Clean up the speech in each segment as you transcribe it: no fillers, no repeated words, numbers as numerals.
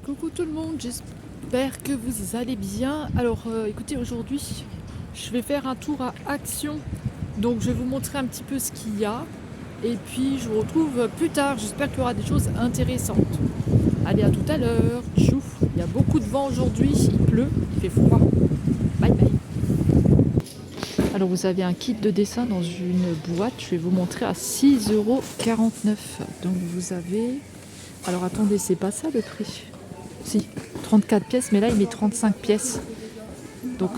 Coucou tout le monde, j'espère que vous allez bien. Alors écoutez, aujourd'hui je vais faire un tour à Action, donc je vais vous montrer un petit peu ce qu'il y a et puis je vous retrouve plus tard. J'espère qu'il y aura des choses intéressantes. Allez, à tout à l'heure. Tchouf, il y a beaucoup de vent aujourd'hui, il pleut, il fait froid. Bye bye. Alors vous avez un kit de dessin dans une boîte, je vais vous montrer à 6,49 €. Donc vous avez... Alors attendez, c'est pas ça le prix? Si, 34 pièces, mais là il met 35 pièces. Donc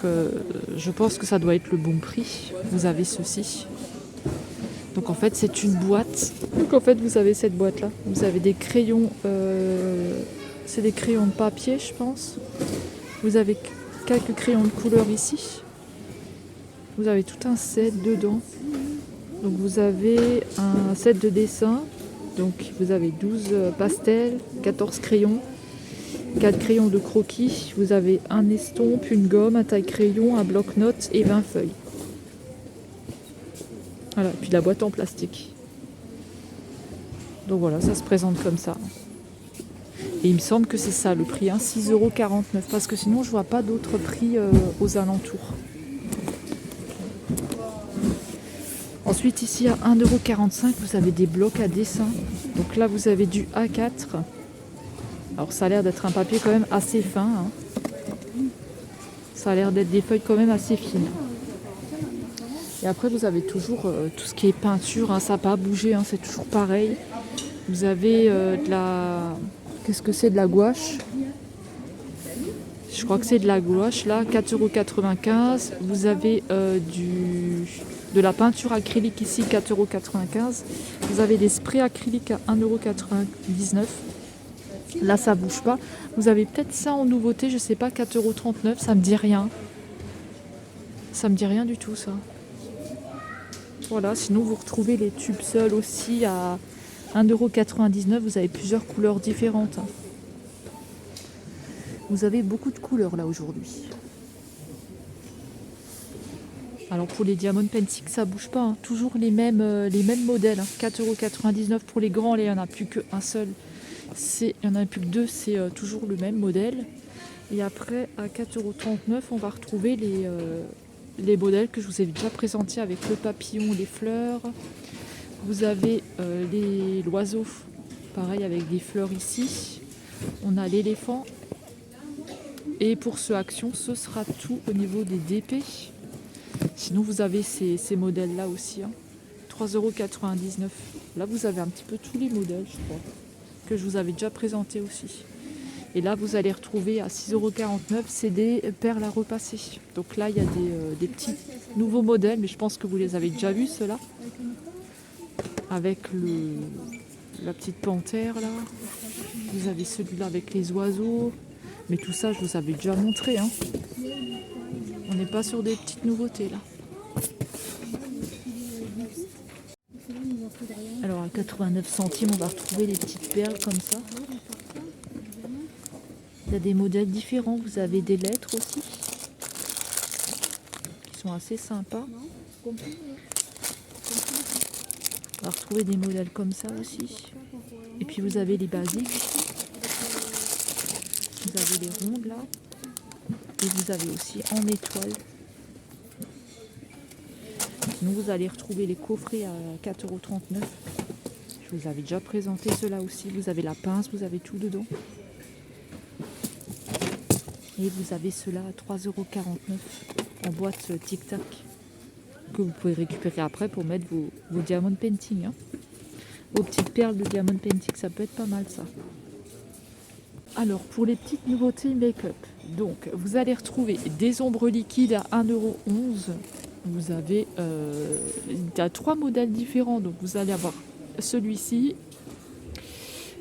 je pense que ça doit être le bon prix. Vous avez ceci. Donc en fait c'est une boîte. Donc en fait vous avez cette boîte là. Vous avez des crayons, c'est des crayons de papier je pense. Vous avez quelques crayons de couleur ici. Vous avez tout un set dedans. Donc vous avez un set de dessin. Donc vous avez 12 pastels, 14 crayons. 4 crayons de croquis, vous avez un estompe, une gomme, un taille-crayon, un bloc-notes et 20 feuilles. Voilà, puis la boîte en plastique. Donc voilà, ça se présente comme ça. Et il me semble que c'est ça le prix, hein, 6,49 €, parce que sinon je vois pas d'autres prix aux alentours. Ensuite ici à 1,45 €, vous avez des blocs à dessin. Donc là vous avez du A4. Alors ça a l'air d'être un papier quand même assez fin, hein. Ça a l'air d'être des feuilles quand même assez fines. Et après vous avez toujours tout ce qui est peinture, hein, ça n'a pas bougé, hein, c'est toujours pareil. Vous avez de la... Qu'est-ce que c'est, de la gouache? Je crois que c'est de la gouache là, 4,95 €. Vous avez de la peinture acrylique ici, 4,95 €. Vous avez des sprays acryliques à 1,99 €. Là ça bouge pas. Vous avez peut-être ça en nouveauté, je sais pas, 4,39 €, ça me dit rien. Ça me dit rien du tout ça. Voilà, sinon vous retrouvez les tubes seuls aussi à 1,99 €. Vous avez plusieurs couleurs différentes. Vous avez beaucoup de couleurs là aujourd'hui. Alors pour les Diamond Painting, ça bouge pas, hein. Toujours les mêmes modèles, hein. 4,99 € pour les grands, là, il n'y en a plus qu'un seul. Il n'y en a plus que deux, c'est toujours le même modèle. Et après, à 4,39 € on va retrouver les modèles que je vous ai déjà présentés avec le papillon, les fleurs. Vous avez l'oiseau, pareil avec des fleurs ici. On a l'éléphant. Et pour ce Action, ce sera tout au niveau des DP. Sinon, vous avez ces modèles-là aussi, hein. 3,99 €. Là, vous avez un petit peu tous les modèles, je crois, que je vous avais déjà présentés aussi. Et là, vous allez retrouver à 6,49 €, c'est des perles à repasser. Donc là, il y a des petits nouveaux modèles, mais je pense que vous les avez déjà vus, ceux-là. Avec la petite panthère, là. Vous avez celui-là avec les oiseaux. Mais tout ça, je vous avais déjà montré, hein. On n'est pas sur des petites nouveautés, là. Alors, à 89 centimes, on va retrouver les petites perles comme ça. Il y a des modèles différents. Vous avez des lettres aussi, qui sont assez sympas. On va retrouver des modèles comme ça aussi. Et puis, vous avez les basiques. Vous avez les rondes, là. Et vous avez aussi en étoile. Sinon, vous allez retrouver les coffrets à 4,39 €. Je vous avais déjà présenté ceux-là aussi. Vous avez la pince, vous avez tout dedans. Et vous avez ceux-là à 3,49 € en boîte tic-tac, que vous pouvez récupérer après pour mettre vos diamond painting, hein. Vos petites perles de diamond painting, ça peut être pas mal ça. Alors pour les petites nouveautés make-up, donc vous allez retrouver des ombres liquides à 1,11 €. Vous avez il y a 3 modèles différents, donc vous allez avoir celui-ci,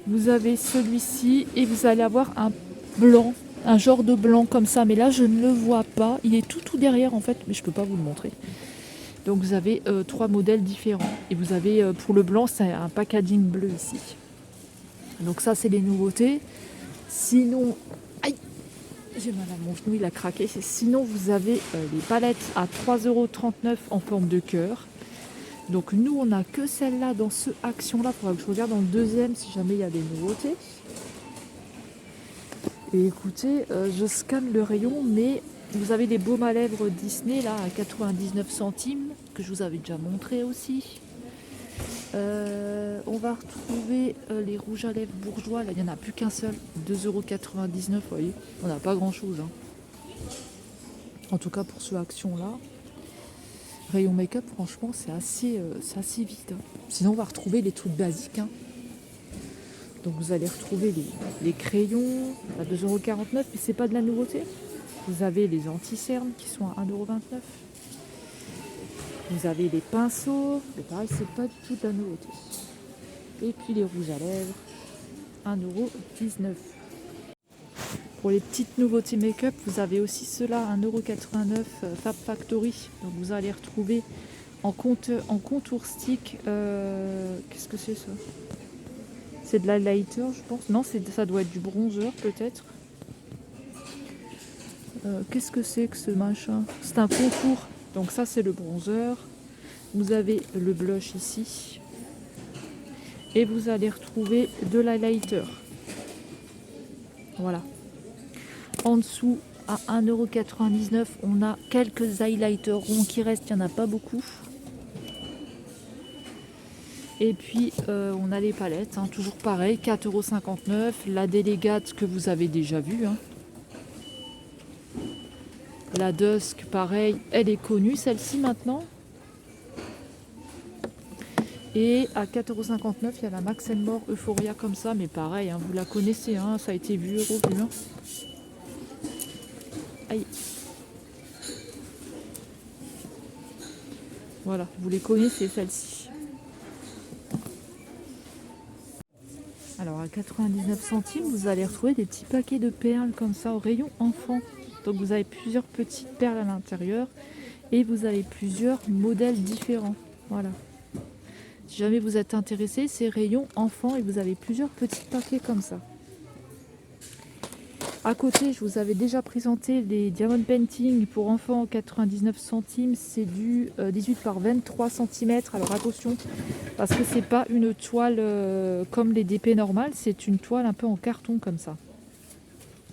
vous avez celui-ci et vous allez avoir un blanc, un genre de blanc comme ça, mais là je ne le vois pas, il est tout derrière en fait, mais je peux pas vous le montrer. Donc vous avez 3 modèles différents et vous avez pour le blanc c'est un packaging bleu ici. Donc ça c'est les nouveautés. Sinon, aïe, j'ai mal à mon genou, il a craqué. Sinon vous avez les palettes à 3,39 € en forme de cœur. Donc nous on n'a que celle-là dans ce Action là. Il faudra que je regarde dans le deuxième si jamais il y a des nouveautés. Et écoutez, je scanne le rayon, mais vous avez les baumes à lèvres Disney là à 99 centimes, que je vous avais déjà montré aussi. On va retrouver les rouges à lèvres bourgeois, là il n'y en a plus qu'un seul, 2,99 €, vous voyez, on n'a pas grand chose. Hein. En tout cas pour ce action là. Rayon make-up, franchement, c'est assez vite. Hein. Sinon, on va retrouver les trucs basiques. Hein. Donc, vous allez retrouver les crayons à 2,49 €, mais c'est pas de la nouveauté. Vous avez les anti-cernes qui sont à 1,29 €. Vous avez les pinceaux, mais pareil, c'est pas du tout de la nouveauté. Et puis les rouges à lèvres, 1,19 €. Pour les petites nouveautés make-up, vous avez aussi ceux-là, 1,89 € Fab Factory. Donc vous allez retrouver en contour stick. Qu'est-ce que c'est ça? C'est de l'highlighter, je pense. Non, ça doit être du bronzer peut-être. Qu'est-ce que c'est que ce machin? C'est un contour. Donc ça, c'est le bronzer. Vous avez le blush ici. Et vous allez retrouver de l'highlighter. Voilà. En dessous, à 1,99 €, on a quelques highlighters ronds qui restent, il n'y en a pas beaucoup. Et puis, on a les palettes, hein, toujours pareil, 4,59 €. La Délégate que vous avez déjà vue. Hein. La Dusk, pareil, elle est connue, celle-ci maintenant. Et à 4,59 €, il y a la Max More Euphoria comme ça, mais pareil, hein, vous la connaissez, hein, ça a été vu, revu. Hein. Aïe. Voilà, vous les connaissez celles-ci. Alors à 99 centimes, vous allez retrouver des petits paquets de perles comme ça au rayon enfant. Donc vous avez plusieurs petites perles à l'intérieur et vous avez plusieurs modèles différents. Voilà. Si jamais vous êtes intéressé, c'est rayon enfant et vous avez plusieurs petits paquets comme ça. À côté, je vous avais déjà présenté les Diamond Painting pour enfants 99 centimes. C'est du 18 par 23 cm. Alors attention, parce que c'est pas une toile comme les DP normales, c'est une toile un peu en carton comme ça.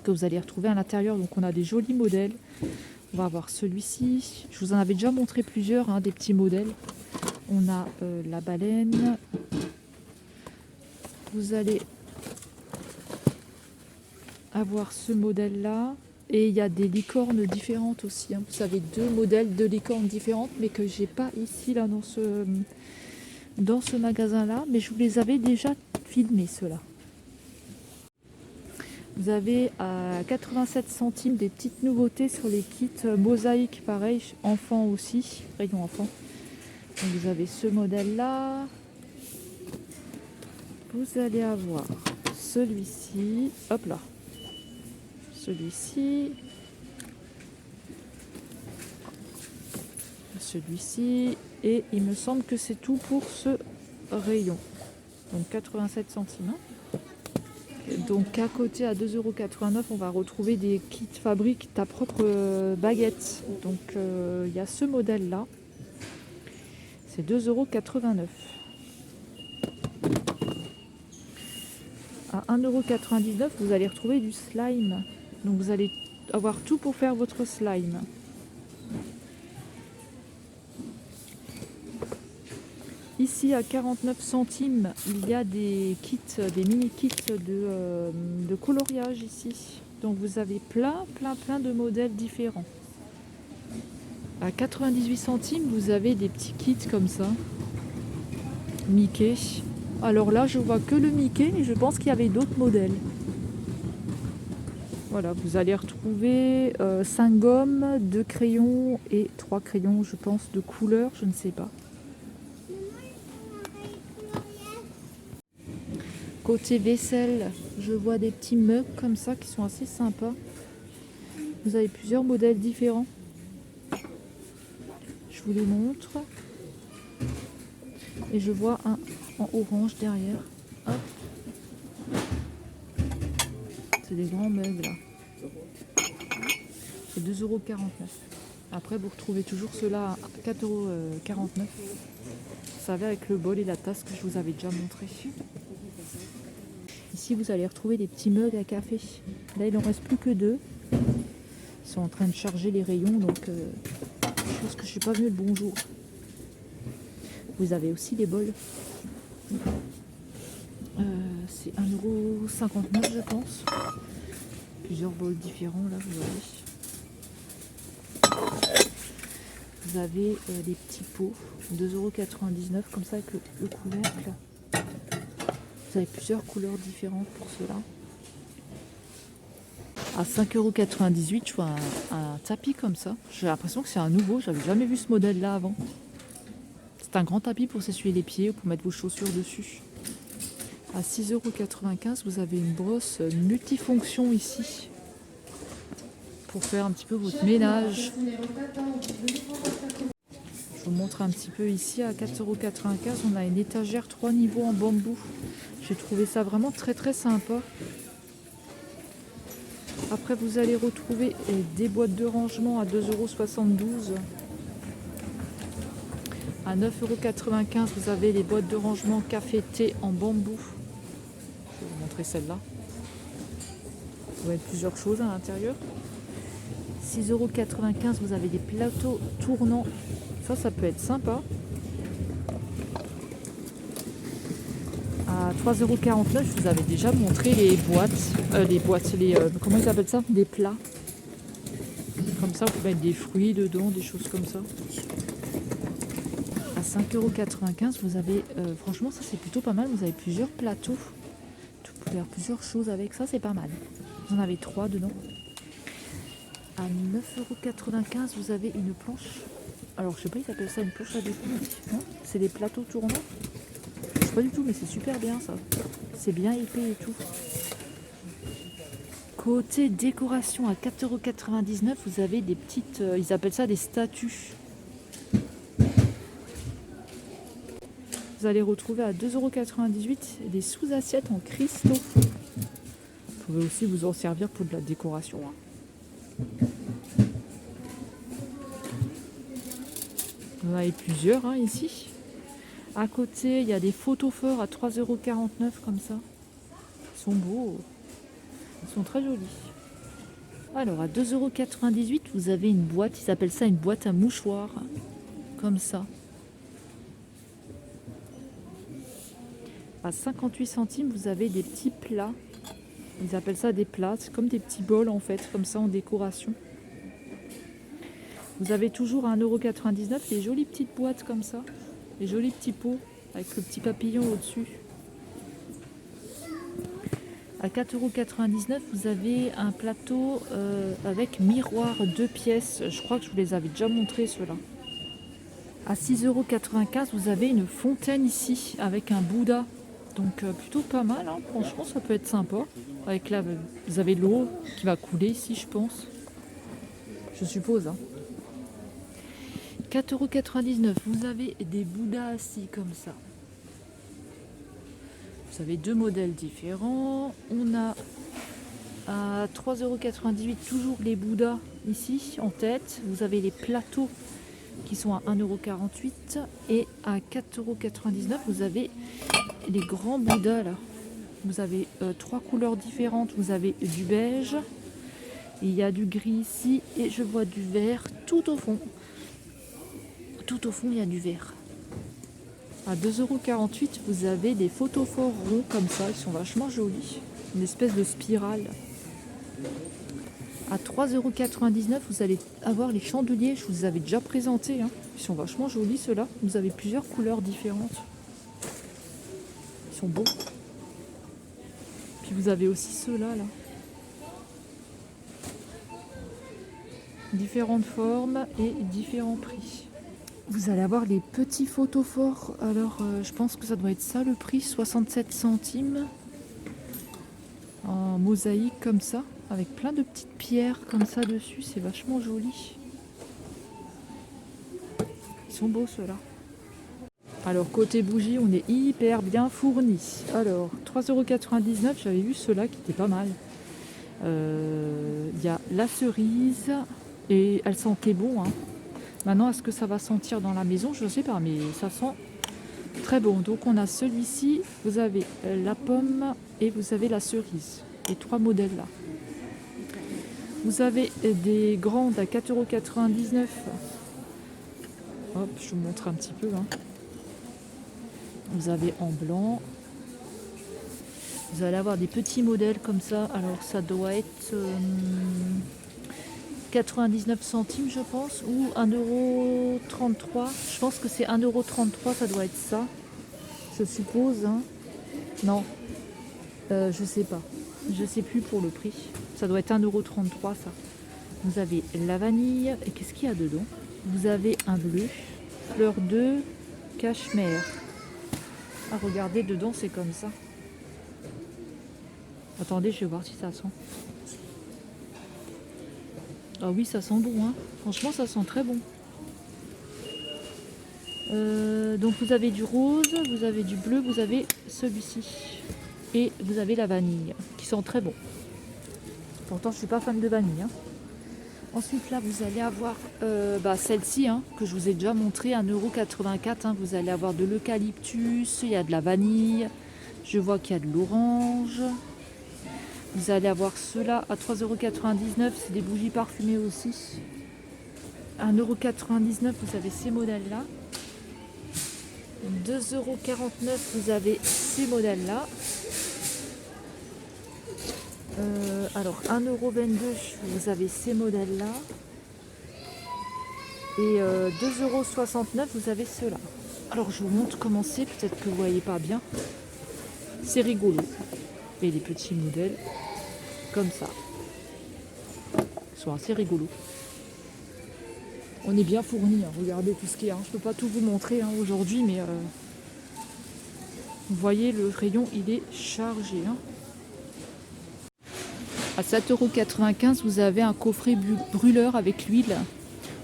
Que vous allez retrouver à l'intérieur. Donc on a des jolis modèles. On va avoir celui-ci. Je vous en avais déjà montré plusieurs, hein, des petits modèles. On a la baleine. Vous allez avoir ce modèle là et il y a des licornes différentes aussi, hein. Vous avez deux modèles de licornes différentes mais que j'ai pas ici là dans ce magasin là, mais je vous les avais déjà filmés ceux-là. Vous avez à 87 centimes des petites nouveautés sur les kits mosaïques, pareil, enfants aussi, rayon enfant. Donc vous avez ce modèle là, vous allez avoir celui-ci, hop là, celui-ci, et il me semble que c'est tout pour ce rayon. Donc 87 centimes. Hein. Donc à côté, à 2,89 €, on va retrouver des kits fabrique ta propre baguette. Donc il y a ce modèle là, c'est 2,89 €. À 1,99 €, vous allez retrouver du slime. Donc vous allez avoir tout pour faire votre slime. Ici à 49 centimes, il y a des kits, des mini kits de coloriage ici. Donc vous avez plein de modèles différents. À 98 centimes, vous avez des petits kits comme ça. Mickey. Alors là, je vois que le Mickey, mais je pense qu'il y avait d'autres modèles. Voilà, vous allez retrouver 5 gommes, 2 crayons et 3 crayons, je pense, de couleur, je ne sais pas. Côté vaisselle, je vois des petits mugs comme ça qui sont assez sympas. Vous avez plusieurs modèles différents. Je vous les montre. Et je vois un en orange derrière. Hop. C'est des grands mugs là. C'est 2,49 €. Après, vous retrouvez toujours ceux-là à 4,49 €. Ça va avec le bol et la tasse que je vous avais déjà montré. ici, vous allez retrouver des petits mugs à café. Là, il n'en reste plus que 2. Ils sont en train de charger les rayons, donc je pense que je ne suis pas venue le bonjour. Vous avez aussi des bols. C'est 1,59 € je pense. Plusieurs bols différents là, vous voyez. Vous avez des petits pots, 2,99 € comme ça avec le couvercle. Vous avez plusieurs couleurs différentes pour cela. À 5,98 €, je vois un tapis comme ça. J'ai l'impression que c'est un nouveau, j'avais jamais vu ce modèle là avant. C'est un grand tapis pour s'essuyer les pieds ou pour mettre vos chaussures dessus. À 6,95 €, vous avez une brosse multifonction ici pour faire un petit peu votre ménage. Je vous montre un petit peu ici. À 4,95 €, on a une étagère 3 niveaux en bambou. J'ai trouvé ça vraiment très très sympa. Après, vous allez retrouver des boîtes de rangement à 2,72 €. À 9,95 €, vous avez les boîtes de rangement café-thé en bambou. Je vais vous montrer celle-là. Vous avez plusieurs choses à l'intérieur. 6,95 €, vous avez des plateaux tournants. Ça peut être sympa. À 3,49 €, je vous avais déjà montré les boîtes, comment ils appellent ça? Des plats. Comme ça, vous pouvez mettre des fruits dedans, des choses comme ça. À 5,95 €, vous avez, franchement, ça c'est plutôt pas mal. Vous avez plusieurs plateaux. Vous pouvez faire plusieurs choses avec ça, c'est pas mal. Vous en avez 3 dedans. À 9,95 €, vous avez une planche. Alors, je sais pas, ils appellent ça une planche à découper. C'est des plateaux tournants. Je sais pas du tout, mais c'est super bien ça. C'est bien épais et tout. Côté décoration, à 4,99 €, vous avez des petites, ils appellent ça des statues. Vous allez retrouver à 2,98 € des sous-assiettes en cristaux. Vous pouvez aussi vous en servir pour de la décoration. Vous en avez plusieurs ici. À côté, il y a des photophores à 3,49 € comme ça. Ils sont beaux. Ils sont très jolis. Alors, à 2,98 €, vous avez une boîte. Ils appellent ça une boîte à mouchoirs. Comme ça. À 58 centimes, vous avez des petits plats. Ils appellent ça des plats. C'est comme des petits bols en fait, comme ça en décoration. Vous avez toujours à 1,99 € des jolies petites boîtes comme ça. Des jolis petits pots avec le petit papillon au-dessus. À 4,99 €, vous avez un plateau avec miroir 2 pièces. Je crois que je vous les avais déjà montrés ceux-là. À 6,95 €, vous avez une fontaine ici avec un Bouddha. Donc plutôt pas mal, franchement ça peut être sympa. Avec là, vous avez l'eau qui va couler ici, je pense. Je suppose. 4,99 €, vous avez des Bouddhas assis comme ça. Vous avez 2 modèles différents. On a à 3,98 € toujours les Bouddhas ici en tête. Vous avez les plateaux qui sont à 1,48 € et à 4,99 € vous avez les grands Bouddhas là. Vous avez 3 couleurs différentes. Vous avez du beige, il y a du gris ici et je vois du vert tout au fond. Tout au fond, il y a du vert. À 2,48 €, vous avez des photophores ronds comme ça. Ils sont vachement jolis. Une espèce de spirale. À 3,99 €, vous allez avoir les chandeliers. Je vous avais déjà présenté. Ils sont vachement jolis ceux-là. Vous avez plusieurs couleurs différentes. Ils sont beaux. Puis vous avez aussi ceux-là. Là. Différentes formes et différents prix. Vous allez avoir les petits photophores. Alors, je pense que ça doit être ça le prix, 67 centimes. En mosaïque comme ça, avec plein de petites pierres comme ça dessus. C'est vachement joli. Ils sont beaux ceux-là. Alors, côté bougie, on est hyper bien fourni. Alors, 3,99 €, j'avais vu ceux-là qui étaient pas mal. Il y a la cerise et elle sentait bon. Maintenant, est-ce que ça va sentir dans la maison? Je ne sais pas, mais ça sent Très bon. Donc on a celui-ci, vous avez la pomme et vous avez la cerise. Les 3 modèles là. Vous avez des grandes à 4,99 €. Hop, je vous montre un petit peu. Hein. Vous avez en blanc. Vous allez avoir des petits modèles comme ça. Alors ça doit être 99 centimes je pense. Ou 1,33 €. Je pense que c'est 1,33 €, ça doit être ça. Je suppose. Hein. Non. Je sais pas. Je sais plus pour le prix. Ça doit être 1,33 € ça. Vous avez la vanille. Et qu'est-ce qu'il y a dedans? Vous avez un bleu. Fleur de cachemire. Ah, regardez, dedans c'est comme ça. Attendez, je vais voir si ça sent. Ah oui, ça sent bon. Hein. Franchement, ça sent très bon. Donc vous avez du rose, vous avez du bleu, vous avez celui-ci. Et vous avez la vanille, qui sent très bon. Pourtant, je ne suis pas fan de vanille. Hein. Ensuite, là, vous allez avoir celle-ci, hein, que je vous ai déjà montré, 1,84 €. Hein. Vous allez avoir de l'eucalyptus, il y a de la vanille. Je vois qu'il y a de l'orange. Vous allez avoir ceux-là à 3,99 €. C'est des bougies parfumées aussi. 1,99 €, vous avez ces modèles-là. 2,49 €, vous avez ces modèles-là. Alors 1,22 €, vous avez ces modèles-là. Et 2,69 €, vous avez ceux-là. Alors je vous montre comment c'est, peut-être que vous voyez pas bien. C'est rigolo. Et les petits modèles, comme ça. Ils sont assez rigolos. On est bien fournis, hein. Regardez tout ce qu'il y a. Je ne peux pas tout vous montrer hein, aujourd'hui, mais vous voyez, le rayon, il est chargé. Hein. À 7,95 €, vous avez un coffret brûleur avec l'huile.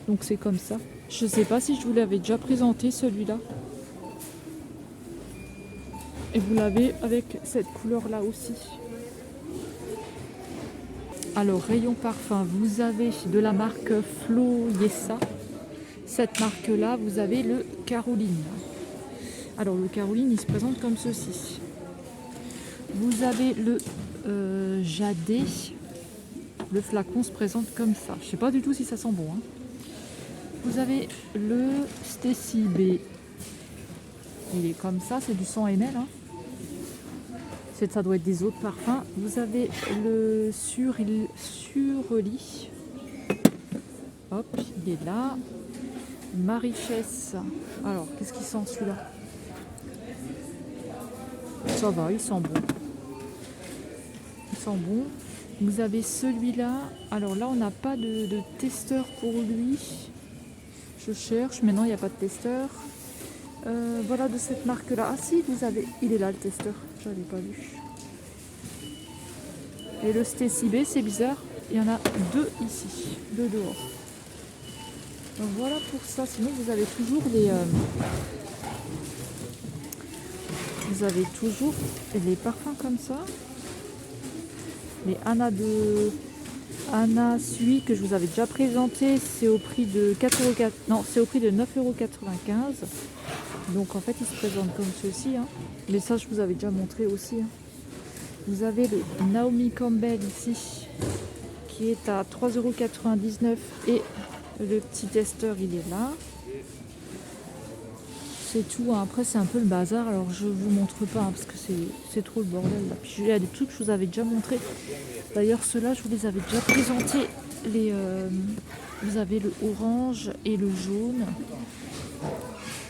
Donc c'est comme ça. Je ne sais pas si je vous l'avais déjà présenté, celui-là. Et vous l'avez avec cette couleur-là aussi. Alors, rayon parfum, vous avez de la marque Flo Yessa. Cette marque-là, vous avez le Caroline. Alors, le Caroline, il se présente comme ceci. Vous avez le Jadé. Le flacon se présente comme ça. Je ne sais pas du tout si ça sent bon. Hein. Vous avez le Stacy B. Il est comme ça, c'est du 100 ml. Hein. Ça doit être des autres parfums. Vous avez le Surly. Hop, il est là. Marichesse. Alors, qu'est-ce qu'il sent celui-là? Ça va, il sent bon. Il sent bon. Vous avez celui-là. Alors là, on n'a pas de testeur pour lui. Je cherche, mais non, il n'y a pas de testeur. Voilà de cette marque-là. Ah si, vous avez. Il est là le testeur. Je l'avais pas vu. Et le Stacy B, c'est bizarre. Il y en a 2 ici, 2 dehors. Donc voilà pour ça. Sinon, vous avez toujours les. Vous avez toujours les parfums comme ça. Les Anna Sui que je vous avais déjà présenté, c'est au prix de 4,4 €. Non, c'est au prix de 9,95 €. Donc en fait, ils se présentent comme ceci. Hein. Mais ça, je vous avais déjà montré aussi. Hein. Vous avez le Naomi Campbell ici, qui est à 3,99 € et le petit testeur, il est là. C'est tout. Hein. Après, c'est un peu le bazar. Alors, je vous montre pas hein, parce que c'est trop le bordel. Là. Puis, il y a des trucs que je vous avais déjà montré. D'ailleurs, ceux-là, je vous les avais déjà présentés. Vous avez le orange et le jaune.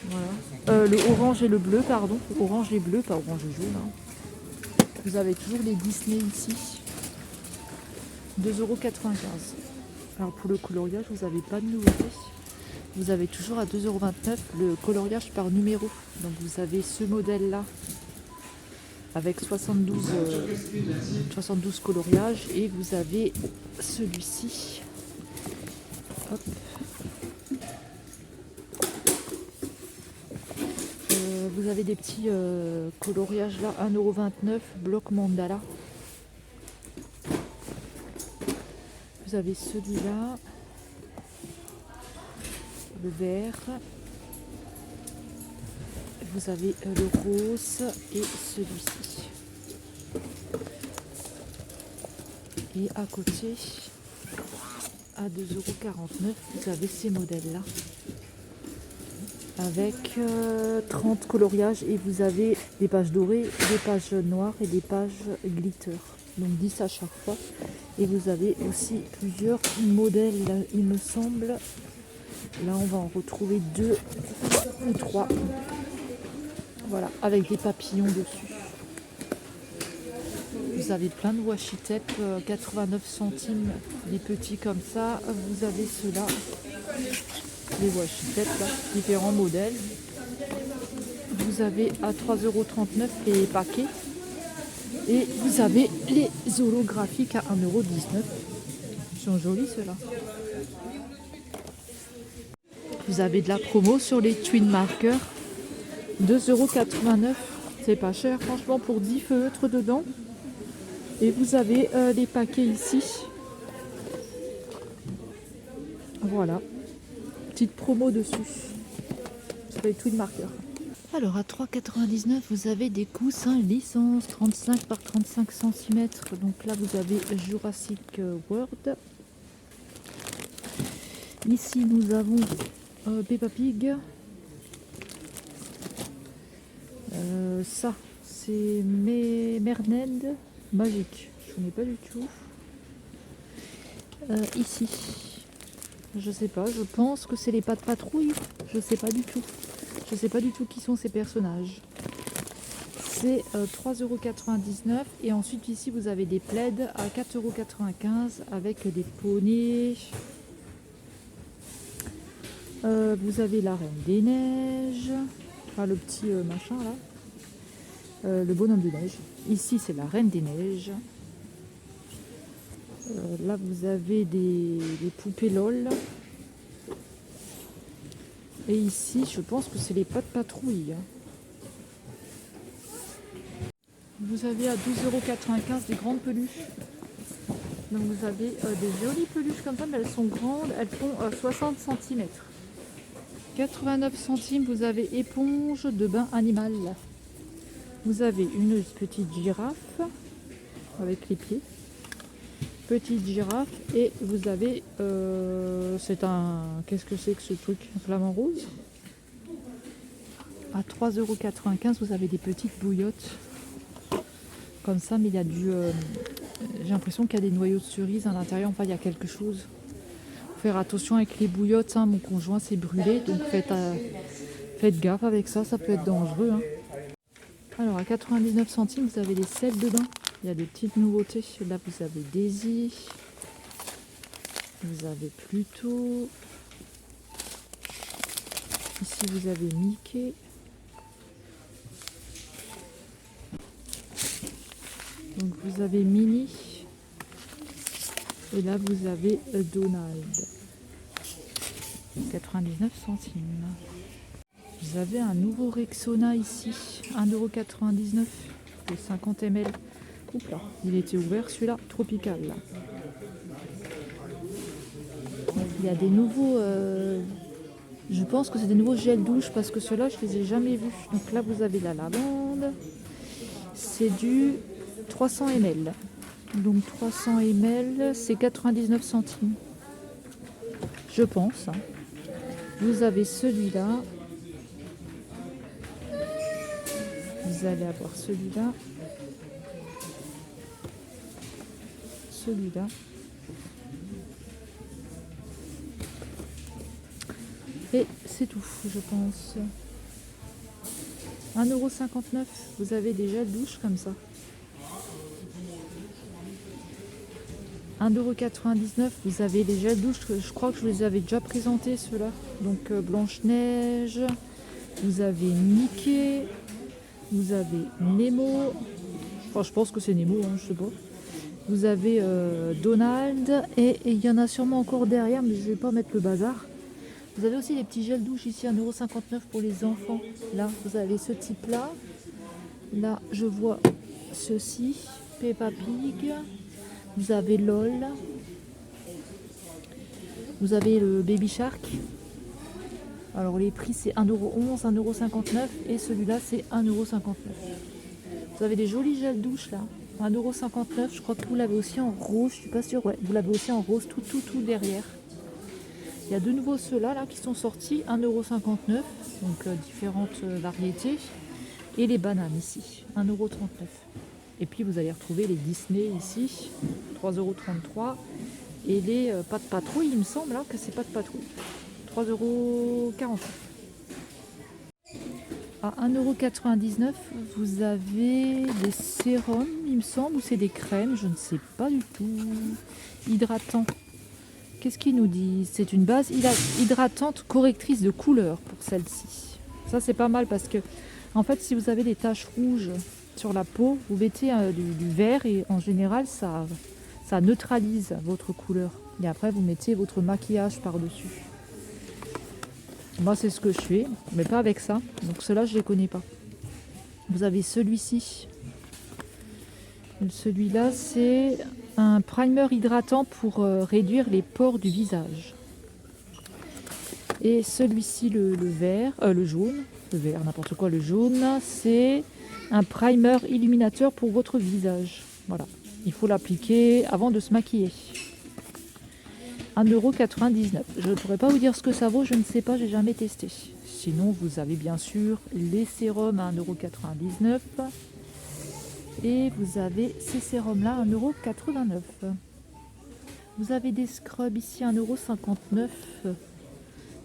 Voilà. Le orange et le bleu, pardon. Orange et bleu, pas orange et jaune. Hein. Vous avez toujours les Disney ici. 2,95 €. Alors, pour le coloriage, vous n'avez pas de nouveauté. Vous avez toujours à 2,29 € le coloriage par numéro. Donc vous avez ce modèle-là avec 72 coloriages et vous avez celui-ci. Hop. Vous avez des petits coloriages là, 1,29 € bloc mandala. Vous avez celui-là. Le vert. vous avez le rose et celui-ci. Et à côté, à 2,49 €, vous avez ces modèles-là. Avec 30 coloriages et vous avez des pages dorées, des pages noires et des pages glitter. Donc 10 à chaque fois. Et vous avez aussi plusieurs modèles, là, il me semble. Là, on va en retrouver 2 ou 3. Voilà, avec des papillons dessus. Vous avez plein de washi tape, 89 centimes, des petits comme ça. Vous avez ceux-là, les washi tape, là, différents modèles. Vous avez à 3,39 € les paquets. Et vous avez les holographiques à 1,19 €. Ils sont jolis ceux-là. Vous avez de la promo sur les twin markers. 2,89 €. C'est pas cher franchement pour 10 feutres dedans. Et vous avez les paquets ici. Voilà. Petite promo dessus. Sur les twin markers. Alors à 3,99 €, vous avez des coussins licence 35 par 35 cm. Donc là vous avez Jurassic World. Ici nous avons Peppa Pig. Ça c'est Merned Magique. Je connais pas du tout. Ici. Je sais pas, je pense que c'est les Pattes Patrouille. Je sais pas du tout. Je sais pas du tout qui sont ces personnages. C'est 3,99 € et ensuite ici vous avez des plaids à 4,95 € avec des poneys. Vous avez la Reine des Neiges, enfin le petit machin là, le bonhomme de neige. Ici c'est la Reine des Neiges. Là vous avez des poupées LOL. Et ici, je pense que c'est les Pattes Patrouille. Vous avez à 12,95 € des grandes peluches. Donc vous avez des jolies peluches comme ça, mais elles sont grandes, elles font 60 cm. 89 centimes, vous avez éponge de bain animal. Vous avez une petite girafe avec les pieds. Petite girafe et vous avez c'est un, qu'est-ce que c'est que ce truc, un flamant rose. À 3,95 € vous avez des petites bouillottes comme ça, mais il y a du j'ai l'impression qu'il y a des noyaux de cerise à l'intérieur. Enfin il y a quelque chose. Faut faire attention avec les bouillottes, hein. Mon conjoint s'est brûlé, donc faites gaffe avec ça, ça peut être dangereux, hein. Alors à 99 centimes vous avez des sels de bain. Il y a des petites nouveautés. Là, vous avez Daisy. Vous avez Pluto. Ici, vous avez Mickey. Donc, vous avez Minnie. Et là, vous avez Donald. 99 centimes. Vous avez un nouveau Rexona ici. 1,99 € de 50 ml. Oups là, il était ouvert celui-là, tropical. Là. Il y a des nouveaux, je pense que c'est des nouveaux gels douche parce que ceux-là je les ai jamais vus. Donc là vous avez la lavande, c'est du 300 ml. Donc 300 ml c'est 99 centimes. Je pense. Hein. Vous avez celui-là. Vous allez avoir celui-là. Celui-là. Et c'est tout, je pense. 1,59 €, vous avez des gels douche comme ça. 1,99 €, vous avez les gels douche, je crois que je les avais déjà présentés ceux-là. Donc Blanche-Neige, vous avez Mickey, vous avez Nemo. Enfin, je pense que c'est Nemo, hein, je sais pas. Vous avez Donald et il y en a sûrement encore derrière, mais je ne vais pas mettre le bazar. Vous avez aussi les petits gels douche ici, 1,59 € pour les enfants. Là, vous avez ce type-là. Là, je vois ceci, Peppa Pig. Vous avez LOL. Vous avez le Baby Shark. Alors les prix c'est 1,11 €, 1,59 € et celui-là c'est 1,59 €. Vous avez des jolis gels douche là, 1,59 €. Je crois que vous l'avez aussi en rose, je suis pas sûre. Ouais, vous l'avez aussi en rose tout derrière. Il y a de nouveau ceux-là là, qui sont sortis, 1,59 €, donc différentes variétés. Et les bananes ici, 1,39 €. Et puis vous allez retrouver les Disney ici, 3,33 €. Et les pâtes patrouille, il me semble que c'est pâtes patrouille, 3,49 €. À 1,99 €, vous avez des sérums, il me semble, ou c'est des crèmes, je ne sais pas du tout. Hydratant. Qu'est-ce qu'il nous dit? C'est une base hydratante correctrice de couleur pour celle-ci. Ça c'est pas mal parce que, en fait, si vous avez des taches rouges sur la peau, vous mettez du vert et en général ça neutralise votre couleur. Et après vous mettez votre maquillage par-dessus. Moi c'est ce que je fais, mais pas avec ça. Donc ceux-là je les connais pas. Vous avez celui-ci. Celui-là c'est un primer hydratant pour réduire les pores du visage. Et celui-ci le vert, le jaune, le vert n'importe quoi, le jaune, c'est un primer illuminateur pour votre visage. Voilà, il faut l'appliquer avant de se maquiller. 1,99 €. Je ne pourrais pas vous dire ce que ça vaut, je ne sais pas, j'ai jamais testé. Sinon, vous avez bien sûr les sérums à 1,99 €. Et vous avez ces sérums-là à 1,89 €. Vous avez des scrubs ici à 1,59 €.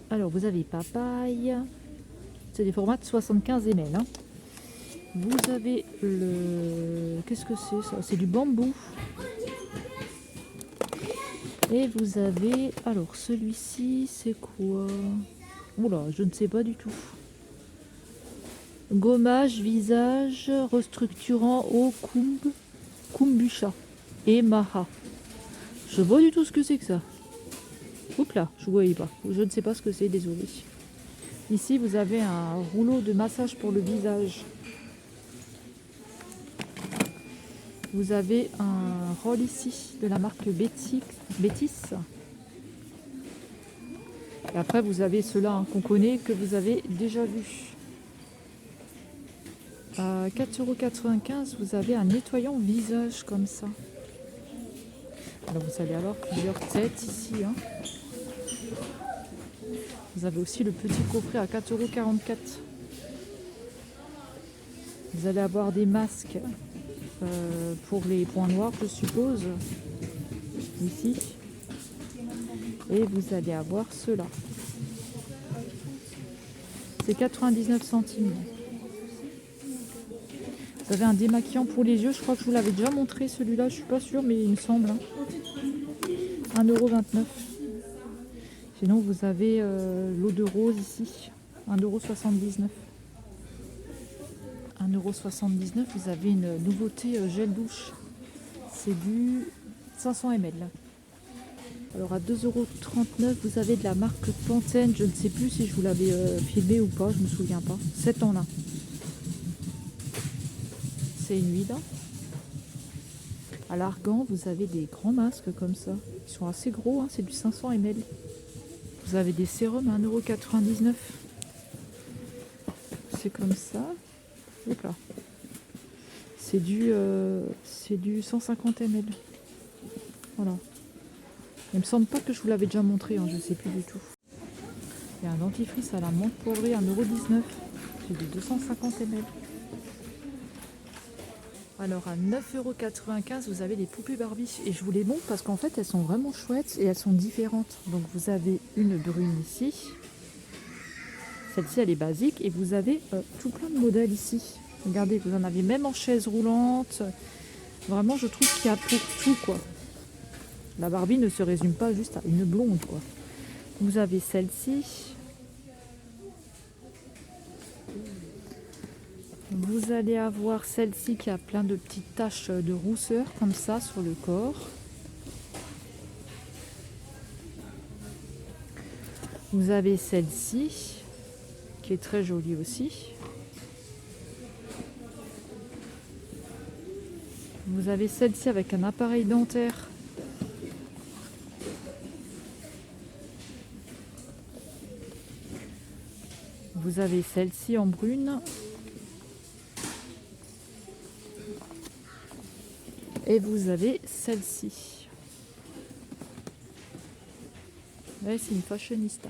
Alors, vous avez papaye. C'est des formats de 75 ml. Vous avez le... Qu'est-ce que c'est ça? C'est du bambou. Et vous avez... Alors, celui-ci, c'est quoi? Oula, je ne sais pas du tout. Gommage, visage, restructurant au kombucha et maha. Je vois du tout ce que c'est que ça. Oups là, je ne voyais pas. Je ne sais pas ce que c'est, désolé. Ici, vous avez un rouleau de massage pour le visage. Vous avez un rôle ici de la marque Bétis. Et après, vous avez ceux-là qu'on connaît, que vous avez déjà vu. À 4,95 €, vous avez un nettoyant visage comme ça. Alors, vous allez avoir plusieurs têtes ici. Vous avez aussi le petit coffret à 4,44 €. Vous allez avoir des masques pour les points noirs, je suppose, ici. Et vous allez avoir ceux-là. C'est 99 centimes. Vous avez un démaquillant pour les yeux. Je crois que je vous l'avais déjà montré celui-là. Je suis pas sûre, mais il me semble. 1,29 €. Sinon, vous avez l'eau de rose ici. 1,79 €. 1,79 €. Vous avez une nouveauté gel douche. C'est du 500 ml. Alors à 2,39 €, vous avez de la marque Pantene. Je ne sais plus si je vous l'avais filmé ou pas. Je ne me souviens pas. 7 en 1. C'est une huile. À l'Argan, vous avez des grands masques comme ça. Ils sont assez gros, c'est du 500 ml. Vous avez des sérums à 1,99 €. C'est comme ça. Hop là. C'est du 150 ml. Voilà. Il me semble pas que je vous l'avais déjà montré, je ne sais plus du tout. Il y a un dentifrice à la menthe poivrée à 1,19 €. C'est du 250 ml. Alors à 9,95 €, vous avez les poupées Barbie. Et je vous les montre parce qu'en fait, elles sont vraiment chouettes et elles sont différentes. Donc vous avez une brune ici. Celle-ci, elle est basique. Et vous avez tout plein de modèles ici. Regardez, vous en avez même en chaise roulante. Vraiment, je trouve qu'il y a pour tout, quoi. La Barbie ne se résume pas juste à une blonde, quoi. Vous avez celle-ci. Vous allez avoir celle-ci qui a plein de petites taches de rousseur comme ça sur le corps. Vous avez celle-ci qui est très jolie aussi. Vous avez celle-ci avec un appareil dentaire. Vous avez celle-ci en brune. Et vous avez celle-ci. Ouais, c'est une fashionista.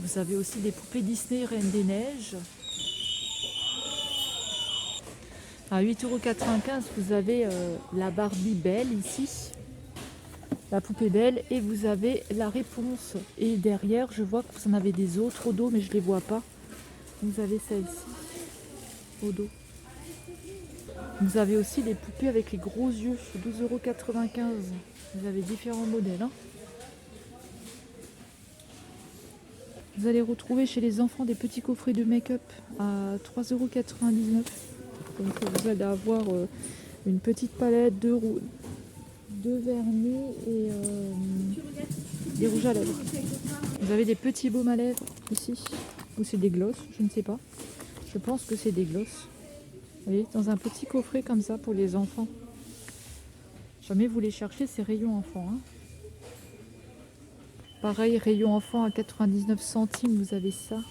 Vous avez aussi des poupées Disney Reine des Neiges. À 8,95 €, vous avez la Barbie Belle ici. La poupée Belle. Et vous avez la réponse. Et derrière, je vois que vous en avez des autres au dos, mais je ne les vois pas. Vous avez celle-ci au dos. Vous avez aussi les poupées avec les gros yeux. 12,95 €. Vous avez différents modèles. Hein. Vous allez retrouver chez les enfants des petits coffrets de make-up à 3,99 €. Donc vous allez avoir une petite palette de vernis et des rouges à lèvres. Vous avez des petits baumes à lèvres ici. Ou c'est des glosses, je ne sais pas. Je pense que c'est des glosses. Vous voyez, dans un petit coffret comme ça pour les enfants. Jamais vous les cherchez, c'est rayon enfant. Hein. Pareil, rayon enfant à 99 centimes, vous avez ça.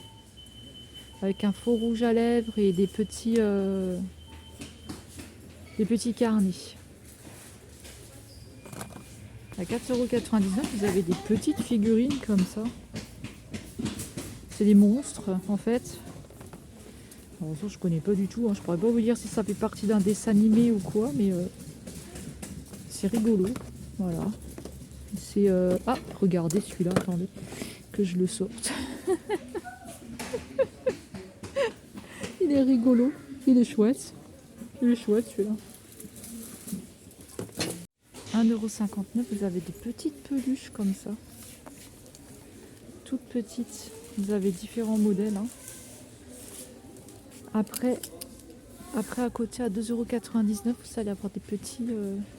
Avec un faux rouge à lèvres et des petits carnets. À 4,99 €, vous avez des petites figurines comme ça. C'est des monstres en fait. Alors ça, je connais pas du tout. Hein. Je pourrais pas vous dire si ça fait partie d'un dessin animé ou quoi, mais c'est rigolo. Voilà. C'est ah, regardez celui-là. Attendez que je le sorte. Il est rigolo. Il est chouette. Il est chouette celui-là. 1,59 €, vous avez des petites peluches comme ça. Toutes petites. Vous avez différents modèles. Hein. Après à côté à 2,99 €, vous allez avoir des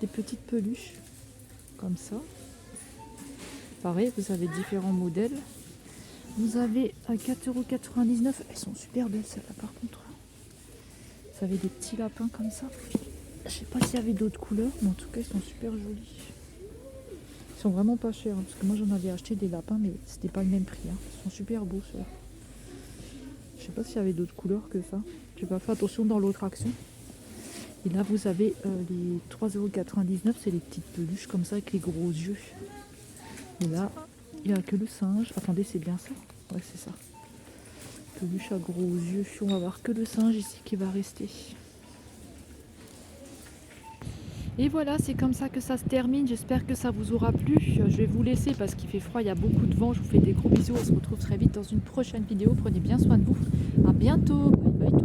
petites peluches comme ça. Pareil, vous avez différents modèles. Vous avez à 4,99 €. Elles sont super belles celles-là par contre. Vous avez des petits lapins comme ça. Je sais pas s'il y avait d'autres couleurs, mais en tout cas ils sont super jolis. Ils sont vraiment pas chers, hein, parce que moi j'en avais acheté des lapins, mais c'était pas le même prix. Hein. Ils sont super beaux ceux-là. Je sais pas s'il y avait d'autres couleurs que ça. J'ai pas fait attention dans l'autre action. Et là vous avez les 3,99 €, c'est les petites peluches comme ça avec les gros yeux. Et là, il n'y a que le singe. Attendez, c'est bien ça? Ouais, c'est ça. Peluche à gros yeux. On va voir que le singe ici qui va rester. Et voilà, c'est comme ça que ça se termine. J'espère que ça vous aura plu. Je vais vous laisser parce qu'il fait froid, il y a beaucoup de vent. Je vous fais des gros bisous. On se retrouve très vite dans une prochaine vidéo. Prenez bien soin de vous. À bientôt. Bye bye.